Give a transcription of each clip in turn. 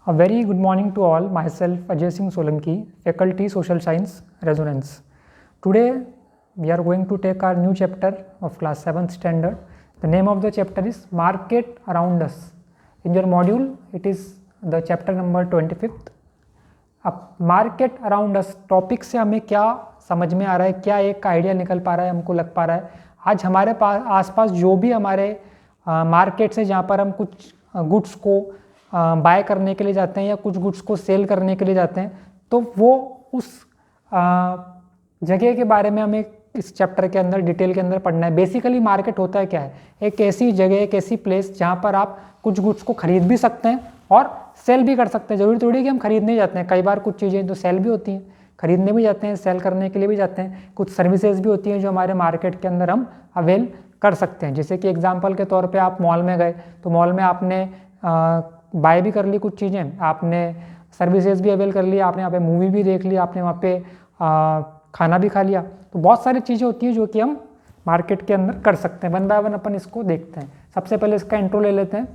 A very good morning to all. Myself Ajay Singh Solanki, Faculty Social Science Resonance. Today we are going to take our new chapter of class 7th standard. The name of the chapter is Market Around Us. In your module it is the chapter number 25th. अब market around us topic से हमें क्या समझ में आ रहा है, क्या एक आइडिया निकल पा रहा है, हमको लग पा रहा है आज हमारे पास आसपास जो भी हमारे मार्केट से जहाँ पर हम कुछ गुड्स को बाय करने के लिए जाते हैं या कुछ गुड्स को सेल करने के लिए जाते हैं, तो वो उस जगह के बारे में हमें इस चैप्टर के अंदर डिटेल के अंदर पढ़ना है। बेसिकली मार्केट होता है क्या है, एक ऐसी जगह, एक ऐसी प्लेस जहाँ पर आप कुछ गुड्स को खरीद भी सकते हैं और सेल भी कर सकते हैं। जरूरी थोड़ी कि हम खरीदने जाते हैं, कई बार कुछ चीज़ें तो सेल भी होती हैं, खरीदने भी जाते हैं, सेल करने के लिए भी जाते हैं। कुछ सर्विसेज भी होती हैं जो हमारे मार्केट के अंदर हम अवेल कर सकते हैं। जैसे कि एग्जांपल के तौर पे आप मॉल में गए तो मॉल में आपने बाय भी कर ली कुछ चीज़ें, आपने सर्विसेज भी अवेल कर ली, आपने यहाँ पे मूवी भी देख ली, आपने वहाँ पे खाना भी खा लिया। तो बहुत सारी चीज़ें होती हैं जो कि हम मार्केट के अंदर कर सकते हैं। वन बाय वन अपन इसको देखते हैं। सबसे पहले इसका इंट्रो ले लेते हैं।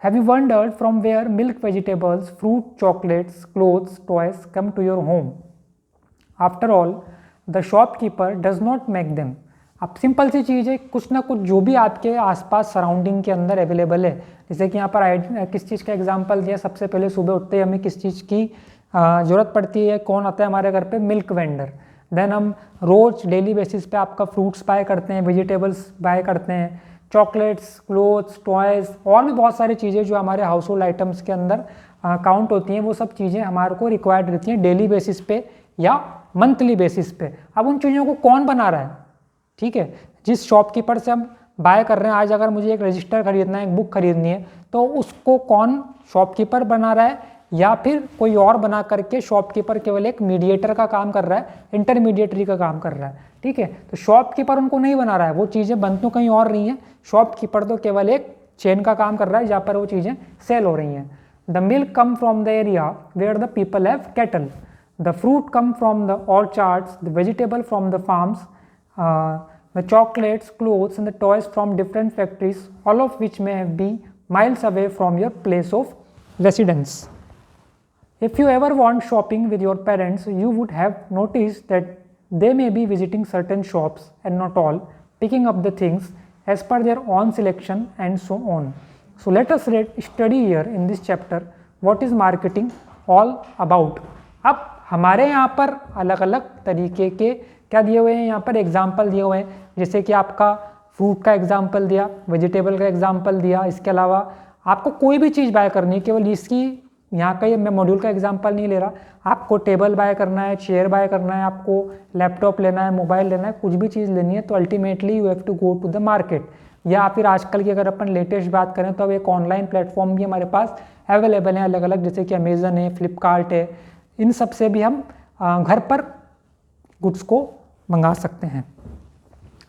Have you wondered from where milk, vegetables, fruit, chocolates, clothes, toys come to your home? After all, the shopkeeper does not make them. अब सिंपल सी चीज़ है, कुछ ना कुछ जो भी आपके आसपास सराउंडिंग के अंदर अवेलेबल है। जैसे कि यहाँ पर किस चीज़ का एग्जांपल दिया, सबसे पहले सुबह उठते ही हमें किस चीज़ की ज़रूरत पड़ती है, कौन आता है हमारे घर पे, मिल्क वेंडर। देन हम रोज़ डेली बेसिस पे आपका फ्रूट्स बाय करते हैं, वेजिटेबल्स बाय करते हैं, चॉकलेट्स, क्लोथ्स, टॉयज़ और भी बहुत सारी चीज़ें जो हमारे हाउस होल्ड आइटम्स के अंदर काउंट होती हैं। वो सब चीज़ें हमारे को रिक्वायर्ड रहती हैं डेली बेसिस पे या मंथली बेसिस पे। अब उन चीज़ों को कौन बना रहा है, ठीक है, जिस शॉपकीपर से हम बाय कर रहे हैं, आज अगर मुझे एक रजिस्टर खरीदना है, एक बुक खरीदनी है, तो उसको कौन शॉपकीपर बना रहा है या फिर कोई और बना करके शॉपकीपर केवल एक मीडिएटर का काम कर रहा है, इंटरमीडिएटरी का काम कर रहा है, ठीक है। तो शॉपकीपर उनको नहीं बना रहा है, वो चीज़ें बन तो कहीं और रही हैं, शॉपकीपर तो केवल एक चेन का काम कर रहा है जहाँ पर वो चीज़ें सेल हो रही हैं। The milk come from the area where the people have cattle, the fruit come from the orchards, the vegetable from the farms, the chocolates, clothes and the toys from different factories, all of which may be miles away from your place of residence. If you ever want shopping with your parents, you would have noticed that they may be visiting certain shops and not all, picking up the things as per their own selection and so on. So let us study here in this chapter what is marketing all about. अब हमारे यहाँ पर अलग अलग तरीके के क्या दिए हुए हैं, यहाँ पर एग्जाम्पल दिए हुए हैं। जैसे कि आपका फ्रूट का एग्जाम्पल दिया, वेजिटेबल का एग्जाम्पल दिया, इसके अलावा आपको कोई भी चीज़ बाय करनी है, केवल इसकी यहाँ का मैं मॉड्यूल का एग्जाम्पल नहीं ले रहा, आपको टेबल बाय करना है, चेयर बाय करना है, आपको लैपटॉप लेना है, मोबाइल लेना है, कुछ भी चीज़ लेनी है, तो ultimately you have to go to the market. या फिर आजकल की अगर अपन लेटेस्ट बात करें तो अब एक ऑनलाइन प्लेटफॉर्म भी हमारे पास अवेलेबल है अलग अलग, जैसे कि अमेज़न है, फ्लिपकार्ट है, इन सब से भी हम घर पर गुड्स को मंगा सकते हैं।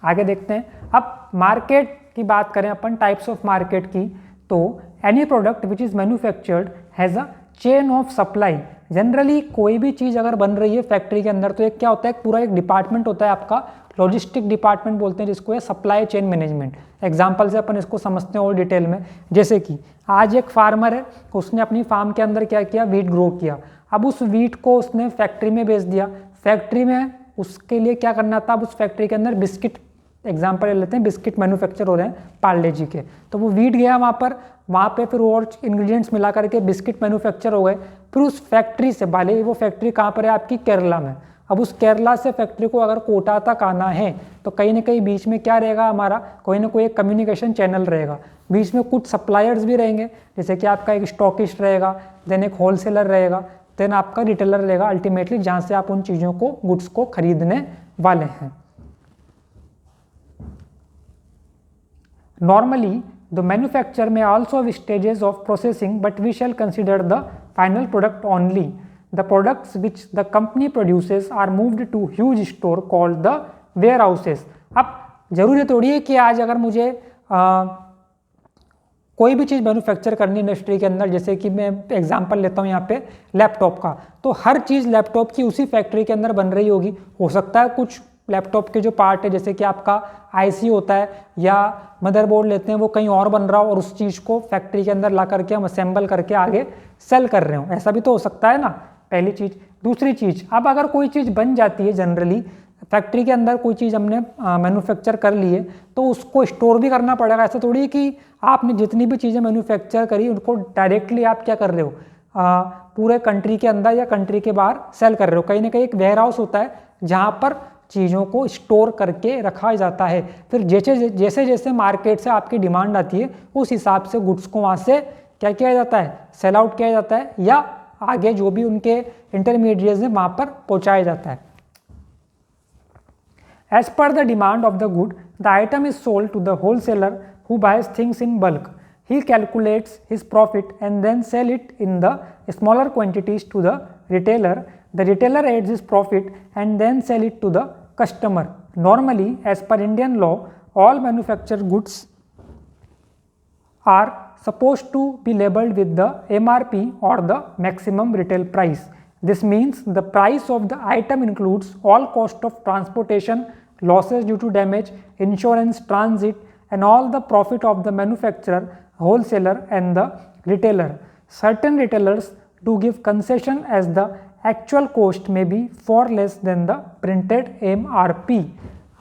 आगे देखते हैं। अब मार्केट की बात करें अपन, टाइप्स ऑफ मार्केट की, तो any product which is manufactured has a chain of supply. Generally कोई भी चीज़ अगर बन रही है फैक्ट्री के अंदर तो एक क्या होता है, पूरा एक डिपार्टमेंट होता है आपका, लॉजिस्टिक डिपार्टमेंट बोलते हैं जिसको, है सप्लाई चेन मैनेजमेंट। एग्जाम्पल से अपन इसको समझते हैं और डिटेल में। जैसे कि आज एक फार्मर है, उसने अपनी फार्म के अंदर क्या किया, वीट ग्रो किया। अब उस वीट को उसने फैक्ट्री में बेच दिया, फैक्ट्री में उसके लिए क्या करना था, अब उस फैक्ट्री के अंदर बिस्किट, एग्जाम्पल ले लेते हैं, बिस्किट मैन्युफैक्चर हो रहे हैं पार्ले जी के, तो वो वीट गया वहाँ पे फिर और इंग्रेडिएंट्स मिला करके बिस्किट मैन्युफैक्चर हो गए। फिर उस फैक्ट्री से, भले वो फैक्ट्री कहाँ पर है आपकी, केरला में, अब उस केरला से फैक्ट्री को अगर कोटा तक आना है तो कहीं ना कहीं बीच में क्या रहेगा, हमारा कोई ना कोई एक कम्युनिकेशन चैनल रहेगा, बीच में कुछ सप्लायर्स भी रहेंगे, जैसे कि आपका एक स्टॉकिस्ट रहेगा, देन एक होलसेलर रहेगा, देन आपका रिटेलर रहेगा, अल्टीमेटली जहाँ से आप उन चीज़ों को, गुड्स को खरीदने वाले हैं। Normally, the manufacturer may also have stages of processing, but we shall consider the final product only. The products which the company produces are moved to huge store called the warehouses. अब जरूरी थोड़ी है कि आज अगर मुझे कोई भी चीज़ मैन्युफैक्चर करनी इंडस्ट्री के अंदर, जैसे कि मैं एग्जांपल लेता हूँ यहाँ पे लैपटॉप का, तो हर चीज़ लैपटॉप की उसी फैक्ट्री के अंदर बन रही होगी। हो सकता है कुछ लैपटॉप के जो पार्ट है, जैसे कि आपका आईसी होता है या मदरबोर्ड लेते हैं, वो कहीं और बन रहा हो और उस चीज़ को फैक्ट्री के अंदर ला करके हम असेंबल करके आगे सेल कर रहे हो, ऐसा भी तो हो सकता है ना, पहली चीज़। दूसरी चीज़, अब अगर कोई चीज़ बन जाती है, जनरली फैक्ट्री के अंदर कोई चीज़ हमने मैन्युफैक्चर कर ली है, तो उसको स्टोर भी करना पड़ेगा। ऐसा थोड़ी है कि आपने जितनी भी चीज़ें मैन्युफैक्चर करी उनको डायरेक्टली आप क्या कर रहे हो, पूरे कंट्री के अंदर या कंट्री के बाहर सेल कर रहे हो। कहीं ना कहीं एक वेयर हाउस होता है जहाँ पर चीज़ों को स्टोर करके रखा जाता है। फिर जैसे जैसे मार्केट से आपकी डिमांड आती है, उस हिसाब से गुड्स को वहाँ से क्या किया जाता है, सेल आउट किया जाता है, या आगे जो भी उनके इंटरमीडिएट्स हैं वहाँ पर पहुँचाया जाता है। As per the demand of the good, the item is sold to the wholesaler who buys things in bulk. He calculates his profit and then sell it in the smaller quantities to the retailer. The retailer adds his profit and then sell it to the customer. Normally, as per Indian law, all manufactured goods are supposed to be labeled with the MRP or the maximum retail price. This means the price of the item includes all cost of transportation, losses due to damage, insurance, transit, and all the profit of the manufacturer, wholesaler, and the retailer. Certain retailers do give concession as the actual cost may be far less than the printed MRP.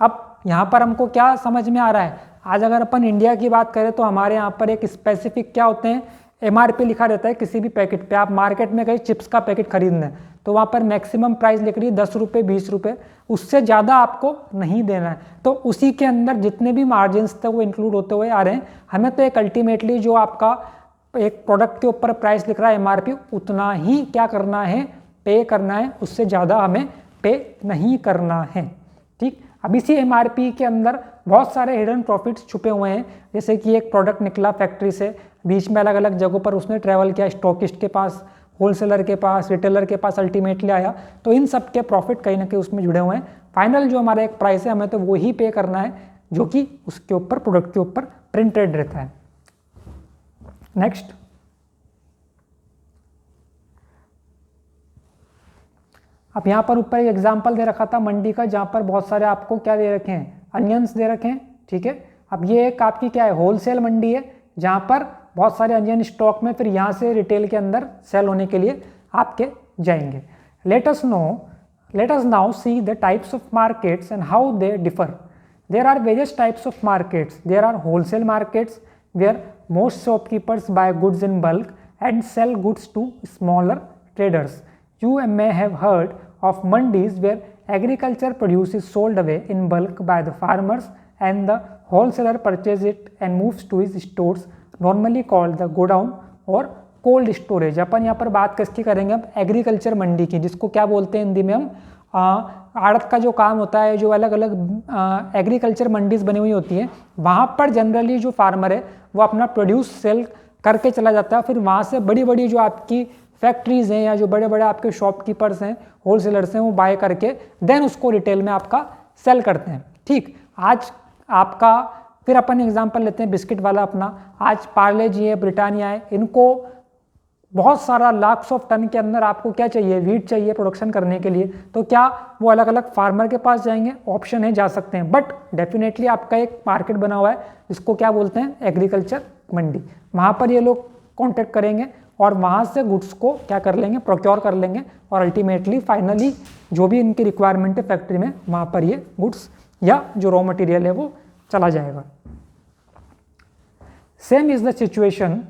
अब यहाँ पर हमको क्या समझ में आ रहा है, आज अगर अपन इंडिया की बात करें तो हमारे यहाँ पर एक स्पेसिफिक क्या होते हैं, MRP लिखा रहता है किसी भी पैकेट पे। आप मार्केट में कहीं चिप्स का पैकेट खरीदना है तो वहाँ पर मैक्सिमम प्राइस लिख रही है 10 रुपये 20 रुपये, उससे ज़्यादा आपको नहीं देना है। तो उसी के अंदर जितने भी मार्जिन्स थे वो इंक्लूड होते हुए आ रहे हैं। हमें तो एक अल्टीमेटली जो आपका एक प्रोडक्ट के ऊपर प्राइस लिख रहा है MRP, उतना ही क्या करना है, पे करना है, उससे ज़्यादा हमें पे नहीं करना है। ठीक, अब इसी MRP के अंदर बहुत सारे हिडन प्रॉफिट्स छुपे हुए हैं। जैसे कि एक प्रोडक्ट निकला फैक्ट्री से, बीच में अलग अलग जगहों पर उसने ट्रैवल किया, स्टॉकिस्ट के पास, होलसेलर के पास, रिटेलर के पास अल्टीमेटली आया, तो इन सब के प्रॉफिट कहीं ना कहीं उसमें जुड़े हुए हैं। फाइनल जो हमारा एक प्राइस है हमें तो वो ही पे करना है जो कि उसके ऊपर, प्रोडक्ट के ऊपर प्रिंटेड रहता है। नेक्स्ट, अब यहाँ पर ऊपर एक एग्जाम्पल दे रखा था मंडी का, जहाँ पर बहुत सारे आपको क्या दे रखे हैं, अनियंस दे रखे हैं। ठीक है, अब ये एक आपकी क्या है, होलसेल मंडी है जहाँ पर बहुत सारे अनियन स्टॉक में फिर यहाँ से रिटेल के अंदर सेल होने के लिए आपके जाएंगे। Let us now see the types of markets and how they differ. There are various types of markets. There are wholesale markets where most shopkeepers buy goods in bulk and sell goods to smaller traders. You may have heard of mandis where agriculture produce is sold away in bulk by the farmers and the wholesaler purchases it and moves to his stores, normally called the godown और cold storage. अपन यहाँ पर बात किसकी करेंगे अब, agriculture मंडी की, जिसको क्या बोलते हैं हिंदी में हम, आड़त का जो काम होता है, जो अलग अलग एग्रीकल्चर मंडीज बनी हुई होती हैं, वहाँ पर जनरली जो फार्मर है वो अपना प्रोड्यूस सेल करके चला जाता है। फिर वहाँ से बड़ी बड़ी जो आपकी फैक्ट्रीज़ हैं या जो बड़े बड़े आपके शॉपकीपर्स हैं, होलसेलर्स हैं, वो बाय करके देन उसको रिटेल में आपका सेल करते हैं। ठीक, आज आपका फिर अपन एग्जांपल लेते हैं बिस्किट वाला अपना। आज पार्ले जी है, ब्रिटानिया है, इनको बहुत सारा लाख्स ऑफ टन के अंदर आपको क्या चाहिए, वीट चाहिए प्रोडक्शन करने के लिए, तो क्या वो अलग अलग फार्मर के पास जाएंगे, ऑप्शन है, जा सकते हैं, बट डेफिनेटली आपका एक मार्केट बना हुआ है जिसको क्या बोलते हैं, एग्रीकल्चर मंडी। वहाँ पर ये लोग कॉन्टेक्ट करेंगे और वहाँ से गुड्स को क्या कर लेंगे, प्रोक्योर कर लेंगे और अल्टीमेटली फाइनली जो भी इनकी रिक्वायरमेंट है फैक्ट्री में, वहाँ पर ये गुड्स या जो रॉ मटेरियल है वो चला जाएगा। सेम इज द सिचुएशन,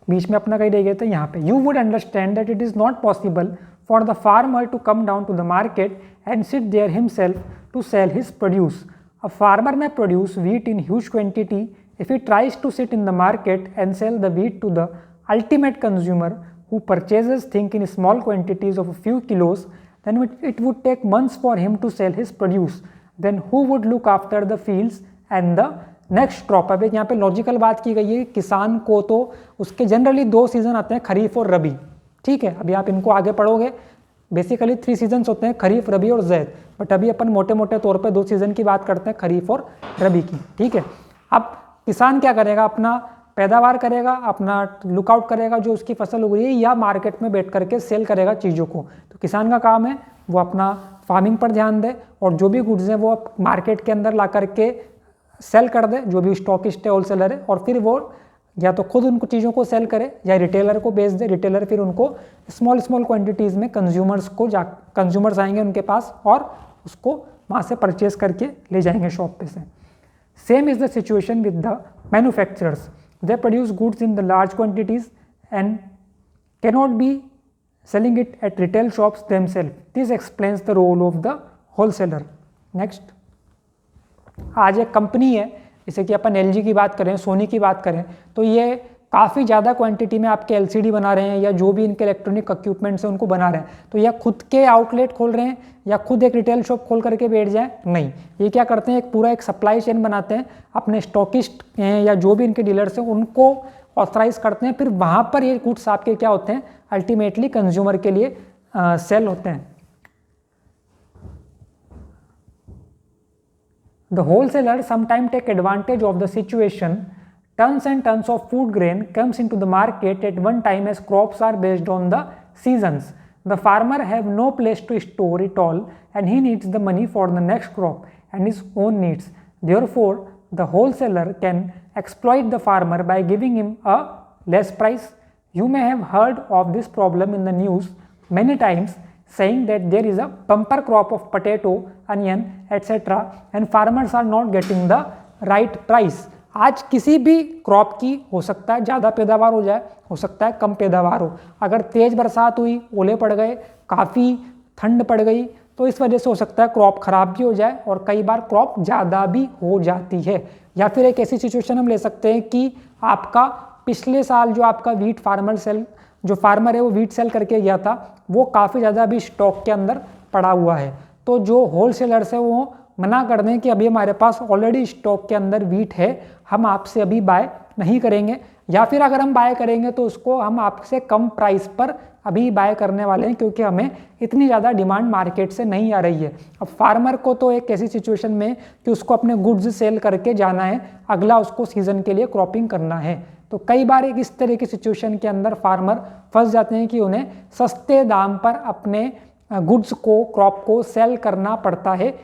बीच में अपना कहीं रह गए थे यहाँ पे, you would understand that it is not possible for the farmer to come down to the market and sit there himself to sell his produce. A farmer may produce wheat in huge quantity. If he tries to sit in the market and sell the wheat to the ultimate consumer who purchases things in small quantities of a few kilos, then it would take months for him to sell his produce. Then who would look after the fields and the next crop? अब यहाँ पे logical बात की गई है, किसान को तो उसके जनरली 2 सीजन आते हैं, खरीफ और रबी। ठीक है, अभी आप इनको आगे पढ़ोगे, बेसिकली 3 सीजन्स होते हैं, खरीफ, रबी और ज़ैद, बट अभी अपन मोटे मोटे तौर पे 2 सीज़न की बात करते हैं, खरीफ और रबी की। ठीक है, अब किसान क्या करेगा, अपना पैदावार करेगा, अपना लुकआउट करेगा जो उसकी फसल उग रही है, या मार्केट में बैठ करके सेल करेगा चीज़ों को। तो किसान का काम है वो अपना फार्मिंग पर ध्यान दे और जो भी गुड्स हैं वो मार्केट के अंदर ला करके सेल कर दे, जो भी स्टॉकिस्ट है, होलसेलर है, और फिर वो या तो खुद उनको चीज़ों को सेल करे या रिटेलर को बेच दे। रिटेलर फिर उनको स्मॉल क्वांटिटीज़ में कंज्यूमर्स आएंगे उनके पास और उसको वहाँ से परचेज करके ले जाएंगे शॉप पे से। Same is the situation with the manufacturers, they produce goods in the large quantities and cannot be selling it at retail shops themselves. This explains the role of the wholesaler. Next, आज एक company है, जैसे कि अपन LG की बात करें, सोनी की बात करें, तो ये काफ़ी ज़्यादा क्वांटिटी में आपके LCD बना रहे हैं या जो भी इनके इलेक्ट्रॉनिक इक्विपमेंट्स हैं उनको बना रहे हैं। तो यह खुद के आउटलेट खोल रहे हैं या खुद एक रिटेल शॉप खोल करके बैठ जाए? नहीं, ये क्या करते हैं, एक पूरा एक सप्लाई चेन बनाते हैं, अपने स्टॉकिस्ट हैं या जो भी इनके डीलर्स हैं उनको ऑथराइज करते हैं, फिर वहाँ पर ये गुड्स आपके क्या होते हैं, अल्टीमेटली कंज्यूमर के लिए सेल होते हैं। The wholesaler sometimes take advantage of the situation. Tons and tons of food grain comes into the market at one time as crops are based on the seasons. The farmer have no place to store it all and he needs the money for the next crop and his own needs. Therefore, the wholesaler can exploit the farmer by giving him a less price. You may have heard of this problem in the news many times, saying that there is a bumper crop of potato, onion, etc. and farmers are not getting the right price. आज किसी भी crop की हो सकता है ज़्यादा पैदावार हो जाए, हो सकता है कम पैदावार हो। अगर तेज़ बरसात हुई, ओले पड़ गए, काफ़ी ठंड पड़ गई, तो इस वजह से हो सकता है क्रॉप ख़राब भी हो जाए और कई बार क्रॉप ज़्यादा भी हो जाती है। या फिर एक ऐसी सिचुएशन हम ले सकते हैं कि आपका पिछले साल जो आपका वीट फार्मर है वो वीट सेल करके गया था, वो काफ़ी ज़्यादा अभी स्टॉक के अंदर पड़ा हुआ है। तो जो होलसेलर्स है वो मना कर दें कि अभी हमारे पास ऑलरेडी स्टॉक के अंदर वीट है, हम आपसे अभी बाय नहीं करेंगे, या फिर अगर हम बाय करेंगे तो उसको हम आपसे कम प्राइस पर अभी बाय करने वाले हैं क्योंकि हमें इतनी ज़्यादा डिमांड मार्केट से नहीं आ रही है। अब फार्मर को तो एक ऐसी सिचुएशन में कि उसको अपने गुड्स सेल करके जाना है, अगला उसको सीज़न के लिए क्रॉपिंग करना है। तो कई बार एक इस तरह की सिचुएशन के अंदर फार्मर फंस जाते हैं कि उन्हें सस्ते दाम पर अपने गुड्स को, क्रॉप को सेल करना पड़ता है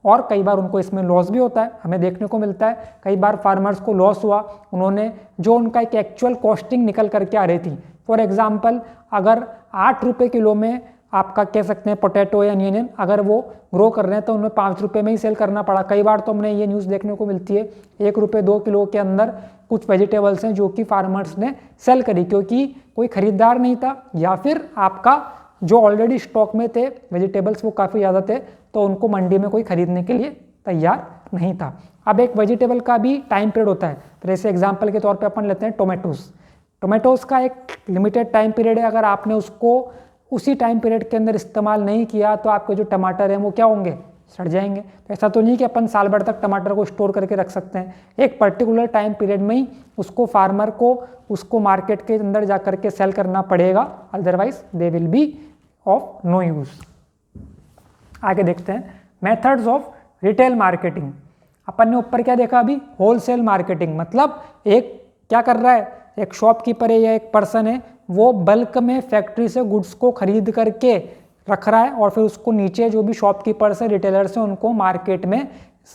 और कई बार उनको इसमें लॉस भी होता है, हमें देखने को मिलता है। कई बार फार्मर्स को लॉस हुआ, उन्होंने जो उनका एक एक्चुअल कॉस्टिंग निकल करके आ रही थी, फॉर एग्जांपल अगर 8 रुपये किलो में आपका कह सकते हैं पोटैटो या अनियन अगर वो ग्रो कर रहे हैं तो उन्हें 5 रुपये में ही सेल करना पड़ा। कई बार तो हमने ये न्यूज़ देखने को मिलती है 1 रुपये 2 किलो के अंदर कुछ वेजिटेबल्स हैं जो कि फार्मर्स ने सेल करी क्योंकि कोई ख़रीदार नहीं था, या फिर आपका जो ऑलरेडी स्टॉक में थे वेजिटेबल्स वो काफ़ी ज़्यादा थे तो उनको मंडी में कोई ख़रीदने के लिए तैयार नहीं था। अब एक वेजिटेबल का भी टाइम पीरियड होता है, तो जैसे एग्जांपल के तौर पे अपन लेते हैं टोमेटोज़ का एक लिमिटेड टाइम पीरियड है। अगर आपने उसको उसी टाइम पीरियड के अंदर इस्तेमाल नहीं किया तो आपके जो टमाटर हैं वो क्या होंगे, सड़ जाएंगे। तो ऐसा तो नहीं कि अपन साल भर तक टमाटर को स्टोर करके रख सकते हैं, एक पर्टिकुलर टाइम पीरियड में ही उसको फार्मर को उसको मार्केट के अंदर जा करके सेल करना पड़ेगा, otherwise they will be of no use. आगे देखते हैं मेथड्स ऑफ रिटेल मार्केटिंग। अपन ने ऊपर क्या देखा अभी, होलसेल मार्केटिंग, मतलब एक क्या कर रहा है, एक शॉपकीपर है या एक पर्सन है वो बल्क में फैक्ट्री से गुड्स को खरीद करके रख रहा है और फिर उसको नीचे जो भी शॉपकीपर्स है, रिटेलर्स हैं, उनको मार्केट में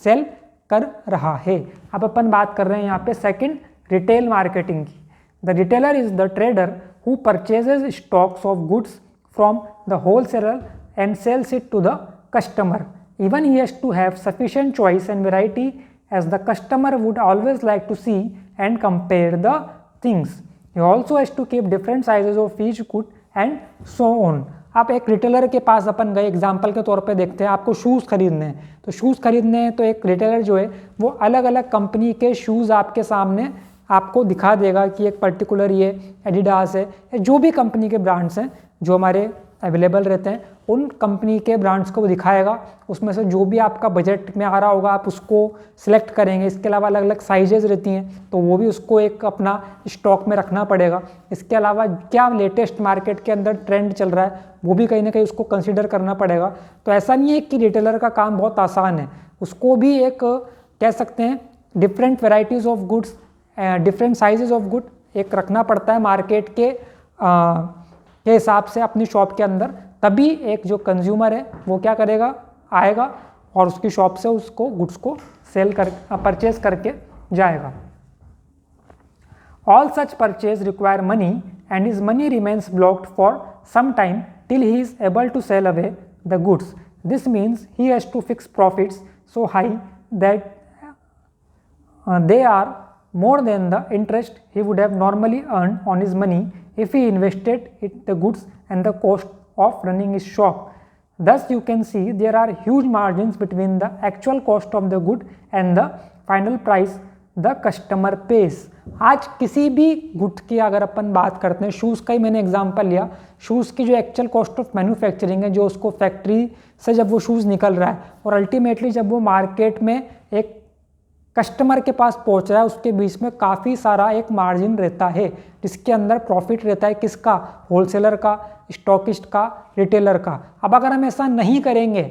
सेल कर रहा है। अब अपन बात कर रहे हैं यहाँ पे सेकंड रिटेल मार्केटिंग की। The retailer is the trader who purchases stocks of goods from the wholesaler and sells it to the customer. Even he has to have sufficient choice and variety as the customer would always like to see and compare the things. He also has to keep different sizes of each good and so on. आप एक retailer के पास अपन गए, example के तौर पे देखते हैं आपको शूज़ खरीदने हैं, तो शूज़ खरीदने हैं तो एक रिटेलर जो है वो अलग अलग कंपनी के शूज़ आपके सामने आपको दिखा देगा कि एक पर्टिकुलर ये एडिडास है या जो भी कंपनी के ब्रांड्स हैं जो हमारे अवेलेबल रहते हैं उन कंपनी के ब्रांड्स को वो दिखाएगा। उसमें से जो भी आपका बजट में आ रहा होगा आप उसको सिलेक्ट करेंगे। इसके अलावा अलग अलग साइजेज़ रहती हैं तो वो भी उसको एक अपना स्टॉक में रखना पड़ेगा। इसके अलावा क्या लेटेस्ट मार्केट के अंदर ट्रेंड चल रहा है वो भी कहीं ना कहीं उसको कंसिडर करना पड़ेगा। तो ऐसा नहीं है कि रिटेलर का काम बहुत आसान है, उसको भी एक कह सकते हैं different varieties of goods different sizes of good एक रखना पड़ता है मार्केट के हिसाब से अपनी शॉप के अंदर, तभी एक जो कंज्यूमर है वो क्या करेगा, आएगा और उसकी शॉप से उसको गुड्स को परचेज करके जाएगा। All such purchase require money and his money remains blocked for some time till he is able to sell away the goods. This means he has to fix profits so high that they are more than the interest he would have normally earned on his money if he invested in the goods and the cost of running his shop. Thus you can see there are huge margins between the actual cost of the good and the final price the customer pays. आज किसी भी good की अगर अपन बात करते हैं, shoes का ही मैंने एग्जांपल लिया, शूज़ की जो एक्चुअल कॉस्ट ऑफ मैन्युफैक्चरिंग है, जो उसको फैक्ट्री से जब वो शूज़ निकल रहा है और अल्टीमेटली जब वो मार्केट में एक कस्टमर के पास पहुंच रहा है, उसके बीच में काफ़ी सारा एक मार्जिन रहता है जिसके अंदर प्रॉफिट रहता है किसका, होलसेलर का, स्टॉकिस्ट का, रिटेलर का। अब अगर हम ऐसा नहीं करेंगे,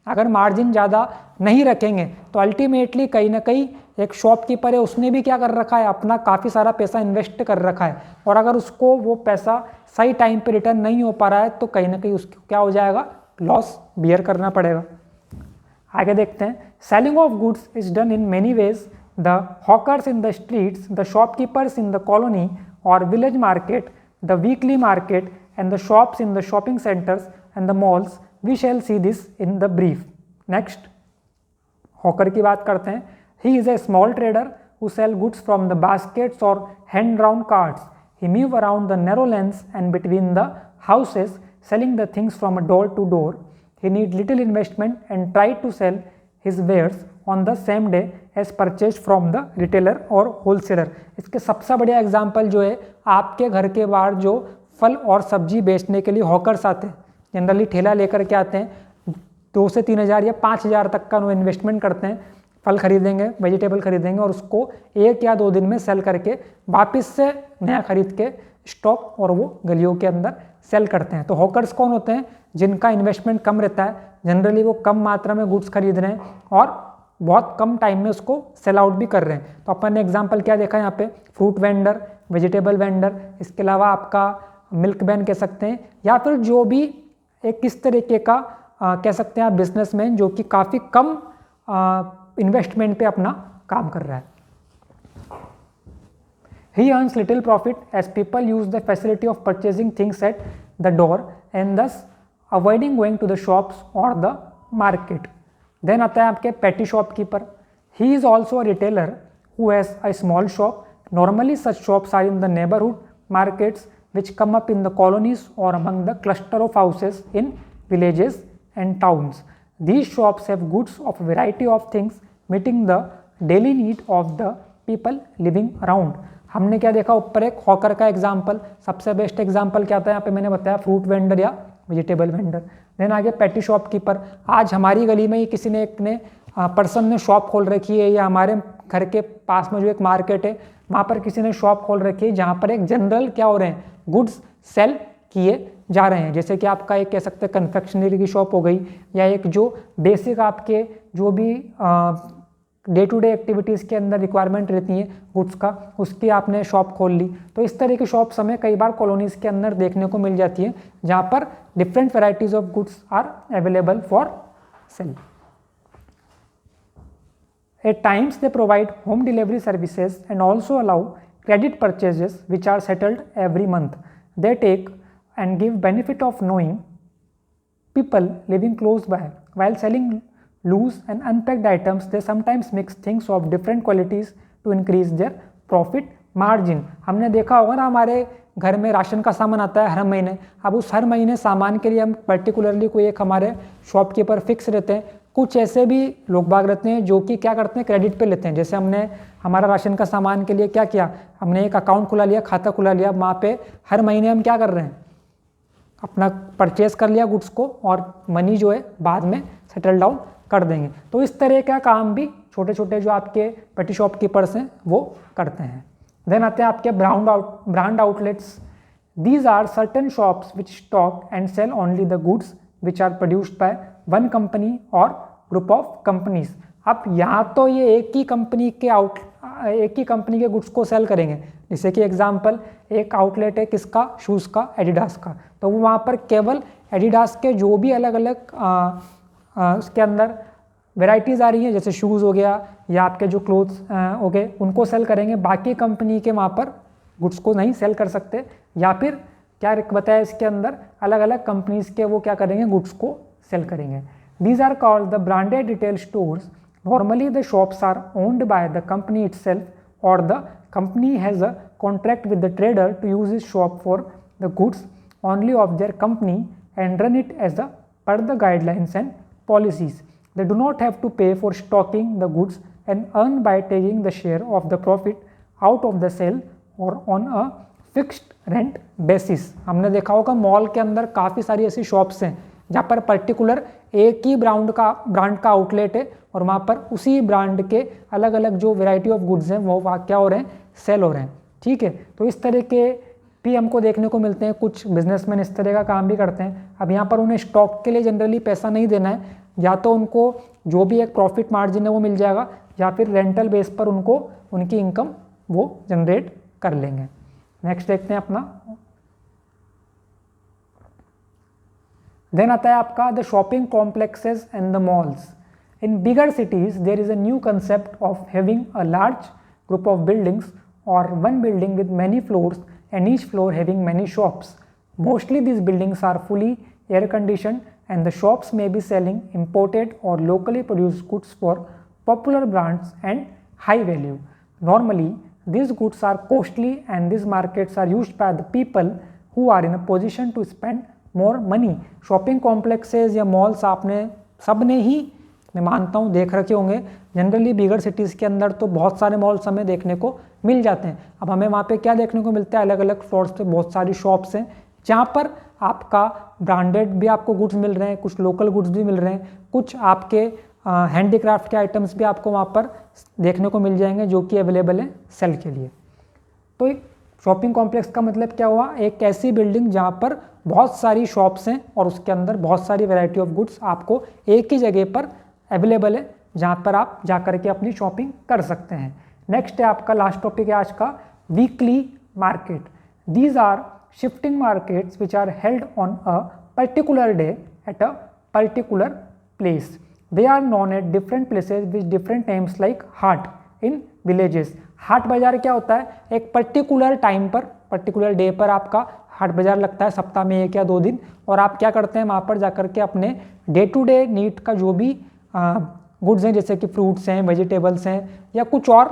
अगर मार्जिन ज़्यादा नहीं रखेंगे तो अल्टीमेटली कहीं ना कहीं एक शॉपकीपर है उसने भी क्या कर रखा है, अपना काफ़ी सारा पैसा इन्वेस्ट कर रखा है और अगर उसको वो पैसा सही टाइम पे रिटर्न नहीं हो पा रहा है तो कहीं ना कहीं उसको क्या हो जाएगा, लॉस बियर करना पड़ेगा। आगे देखते हैं, selling of goods is done in many ways. The hawkers in the streets, the shopkeepers in the colony or village market, the weekly market and the shops in the shopping centers and the malls. We shall see this in the brief. Next, hawker की बात करते हैं। He is a small trader who sell goods from the baskets or hand-drawn carts. He moves around the narrow lanes and between the houses, selling the things from door to door. He needs little investment and try to sell his wares on the same day as purchased from the retailer or wholesaler. इसके सबसे बढ़िया example जो है, आपके घर के बाहर जो फल और सब्जी बेचने के लिए हॉकर्स आते हैं, जनरली ठेला लेकर के आते हैं, 2 से 3 हज़ार या 5 हज़ार तक का वो इन्वेस्टमेंट करते हैं, फल खरीदेंगे, वेजिटेबल खरीदेंगे और उसको 1 या 2 दिन में सेल करके वापस से नया खरीद के स्टॉक और वो गलियों के अंदर सेल करते हैं। तो हॉकर्स कौन होते हैं, जिनका इन्वेस्टमेंट कम रहता है, जनरली वो कम मात्रा में गुड्स खरीद रहे हैं और बहुत कम टाइम में उसको सेल आउट भी कर रहे हैं। तो अपन ने एग्जाम्पल क्या देखा यहाँ पे, फ्रूट वेंडर, वेजिटेबल वेंडर, इसके अलावा आपका मिल्क वैन कह सकते हैं, या फिर जो भी एक किस तरीके का कह सकते हैं आप बिजनेसमैन जो कि काफ़ी कम इन्वेस्टमेंट पे अपना काम कर रहा है। He earns little profit as people use the facility of purchasing things at the door and thus avoiding going to the shops or the market. Then आता है आपके petty shopkeeper. He is also a retailer who has a small shop. Normally such shops are in the neighborhood markets which come up in the colonies or among the cluster of houses in villages and towns. These shops have goods of a variety of things meeting the daily need of the people living around. हमने क्या देखा ऊपर, एक hawker का example, सबसे best example क्या था यहाँ पे मैंने बताया, फ्रूट वेंडर या वेजिटेबल वेंडर। देन आगे पेटी शॉपकीपर। आज हमारी गली में ही किसी ने पर्सन ने शॉप खोल रखी है, या हमारे घर के पास में जो एक मार्केट है वहाँ पर किसी ने शॉप खोल रखी है जहाँ पर एक जनरल क्या हो रहे हैं, गुड्स सेल किए जा रहे हैं। जैसे कि आपका एक कह सकते हैं कन्फेक्शनरी की शॉप हो गई, या एक जो बेसिक आपके जो भी डे टू डे एक्टिविटीज़ के अंदर रिक्वायरमेंट रहती हैं गुड्स का, उसकी आपने शॉप खोल ली। तो इस तरह की शॉप्स हमें कई बार कॉलोनीज़ के अंदर देखने को मिल जाती है जहाँ पर different varieties of goods are available for sale. At times they provide home delivery services and also allow credit purchases which are settled every month. They take and give benefit of knowing people living close by. While selling loose and unpacked items, they sometimes mix things of different qualities to increase their profit margin. हमने देखा होगा ना, हमारे घर में ration का सामान आता है हर महीने। अब उस हर महीने सामान के लिए हम पर्टिकुलरली कोई एक हमारे शॉपकीपर फिक्स रहते हैं। कुछ ऐसे भी लोग बाग रहते हैं जो कि क्या करते हैं, क्रेडिट पे लेते हैं। जैसे हमने हमारा राशन का सामान के लिए क्या किया, हमने एक अकाउंट खुला लिया, खाता खुला लिया, वहाँ पे हर महीने हम क्या कर रहे हैं, अपना परचेज कर लिया गुड्स को और मनी जो है बाद में सेटल डाउन कर देंगे। तो इस तरह का काम भी छोटे छोटे जो आपके पेटी शॉपकीपर्स हैं वो करते हैं। देन आते हैं आपके brand outlets. These are certain shops which stock and sell only the goods which are produced by one company or group of companies. अब यहाँ तो ये एक ही कंपनी के एक ही कंपनी के गुड्स को सेल करेंगे। जैसे कि एग्जांपल, एक आउटलेट है किसका, शूज़ का, एडिडास का, तो वो वहाँ पर केवल एडिडास के जो भी अलग अलग उसके अंदर वेराइटीज़ आ रही हैं, जैसे शूज़ हो गया या आपके जो क्लोथ्स हो गए, उनको सेल करेंगे। बाकी कंपनी के वहाँ पर गुड्स को नहीं सेल कर सकते। या फिर क्या बताया इसके अंदर, अलग अलग कंपनीज़ के वो क्या करेंगे, गुड्स को सेल करेंगे। These are called the branded retail stores. Normally the shops are owned by the company itself or the company has a contract with the trader to use his shop for the goods only of their company and run it as per the guidelines and policies. They do not have to pay for stocking the goods and earn by taking the share of the profit out of the sale or on a fixed rent basis. हमने देखा होगा mall के अंदर काफ़ी सारी ऐसी shops हैं जहाँ पर पर्टिकुलर एक ही ब्रांड का आउटलेट है और वहाँ पर उसी ब्रांड के अलग अलग जो वैरायटी ऑफ गुड्स हैं वो क्या हो रहे हैं, सेल हो रहे हैं। ठीक है, तो इस तरह के भी हमको देखने को मिलते हैं। कुछ बिजनेसमैन इस तरह का काम भी करते हैं। अब यहाँ पर उन्हें स्टॉक के लिए जनरली पैसा नहीं देना है, या तो उनको जो भी एक प्रॉफिट मार्जिन है वो मिल जाएगा, या फिर रेंटल बेस पर उनको उनकी इनकम वो जनरेट कर लेंगे। नेक्स्ट देखते हैं अपना, देन आता है आपका the shopping complexes and the malls. In bigger cities there is a new concept of having a large group of buildings or one building with many floors and each floor having many shops. Mostly these buildings are fully air conditioned and the shops may be selling imported or locally produced goods for popular brands and high value. Normally these goods are costly and these markets are used by the people who are in a position to spend more money. Shopping complexes या malls आपने सबने ही मैं मानता हूँ देख रखे होंगे। Generally बिगर cities के अंदर तो बहुत सारे मॉल्स हमें देखने को मिल जाते हैं। अब हमें वहाँ पे क्या देखने को मिलता है, अलग अलग फ्लोर्स पे बहुत सारी शॉप्स हैं जहाँ पर आपका ब्रांडेड भी आपको गुड्स मिल रहे हैं, कुछ लोकल गुड्स भी मिल रहे हैं, कुछ आपके हैंडीक्राफ्ट के आइटम्स भी आपको वहाँ पर देखने को मिल जाएंगे जो कि अवेलेबल हैं सेल के लिए। तो एक शॉपिंग कॉम्प्लेक्स का मतलब क्या हुआ, एक ऐसी बिल्डिंग जहाँ पर बहुत सारी शॉप्स हैं और उसके अंदर बहुत सारी वैरायटी ऑफ गुड्स आपको एक ही जगह पर अवेलेबल है जहाँ पर आप जा कर के अपनी शॉपिंग कर सकते हैं। नेक्स्ट है आपका लास्ट टॉपिक है आज का, weekly market. These are shifting markets which are held on a particular day at a particular place. They are known at different places which different names like haat in villages. हाट बाजार क्या होता है, एक particular time पर particular day पर आपका हाट बाजार लगता है, सप्ताह में 1 या 2 दिन, और आप क्या करते हैं वहाँ पर जाकर के अपने डे टू डे नीड का जो भी गुड्स हैं, जैसे कि फ्रूट्स हैं, वेजिटेबल्स हैं या कुछ और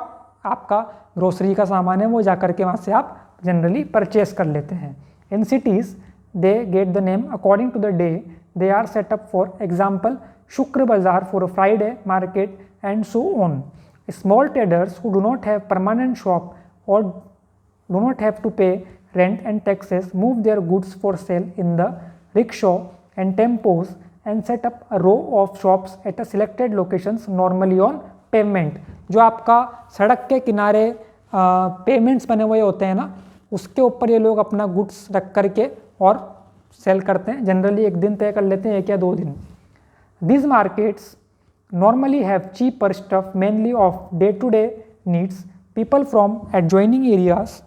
आपका ग्रोसरी का सामान है, वो जाकर के वहाँ से आप जनरली परचेस कर लेते हैं। In cities they get the name according to the day they are set up. For example Shukra Bazaar for a Friday market and so on. Small traders who do not have permanent shop or do not have to pay rent and taxes move their goods for sale in the rickshaw and tempos and set up a row of shops at a selected locations normally on pavement। जो आपका सड़क के किनारे payments बने हुए होते हैं ना, उसके ऊपर ये लोग अपना गुड्स रख करके और सेल करते हैं। जनरली एक दिन तय कर लेते हैं, 1 या 2 दिन। These markets normally have cheaper stuff mainly of day to day needs. People from adjoining areas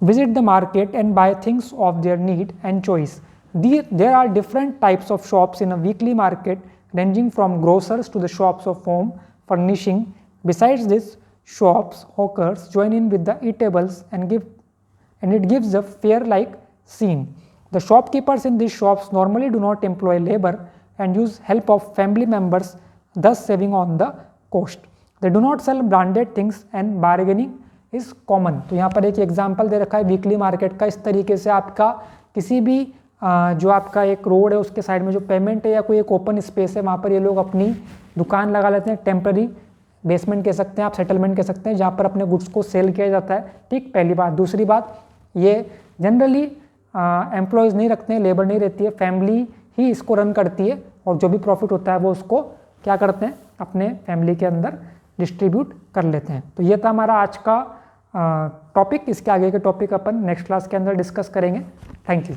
visit the market and buy things of their need and choice. There are different types of shops in a weekly market ranging from grocers to the shops of home furnishing. Besides this, shops hawkers join in with the eatables and it gives a fair-like scene. The shopkeepers in these shops normally do not employ labor and use help of family members, thus saving on the cost. They do not sell branded things and bargaining is common. तो यहाँ पर एक example दे रखा है weekly market का। इस तरीके से आपका किसी भी जो आपका एक रोड है उसके साइड में जो पेमेंट है या कोई एक ओपन स्पेस है, वहाँ पर ये लोग अपनी दुकान लगा लेते हैं। टेम्पररी बेसमेंट कह सकते हैं आप, सेटलमेंट कह सकते हैं, जहाँ पर अपने गुड्स को सेल किया जाता है। ठीक, पहली बात। दूसरी बात, ये जनरली एम्प्लॉयज़ नहीं रखते हैं, लेबर नहीं रहती है, फैमिली ही इसको रन करती है और जो भी प्रॉफिट होता है वो उसको क्या करते हैं, अपने फैमिली के अंदर डिस्ट्रीब्यूट कर लेते हैं। तो ये था हमारा आज का टॉपिक। इसके आगे के टॉपिक अपन नेक्स्ट क्लास के अंदर डिस्कस करेंगे। Thank you.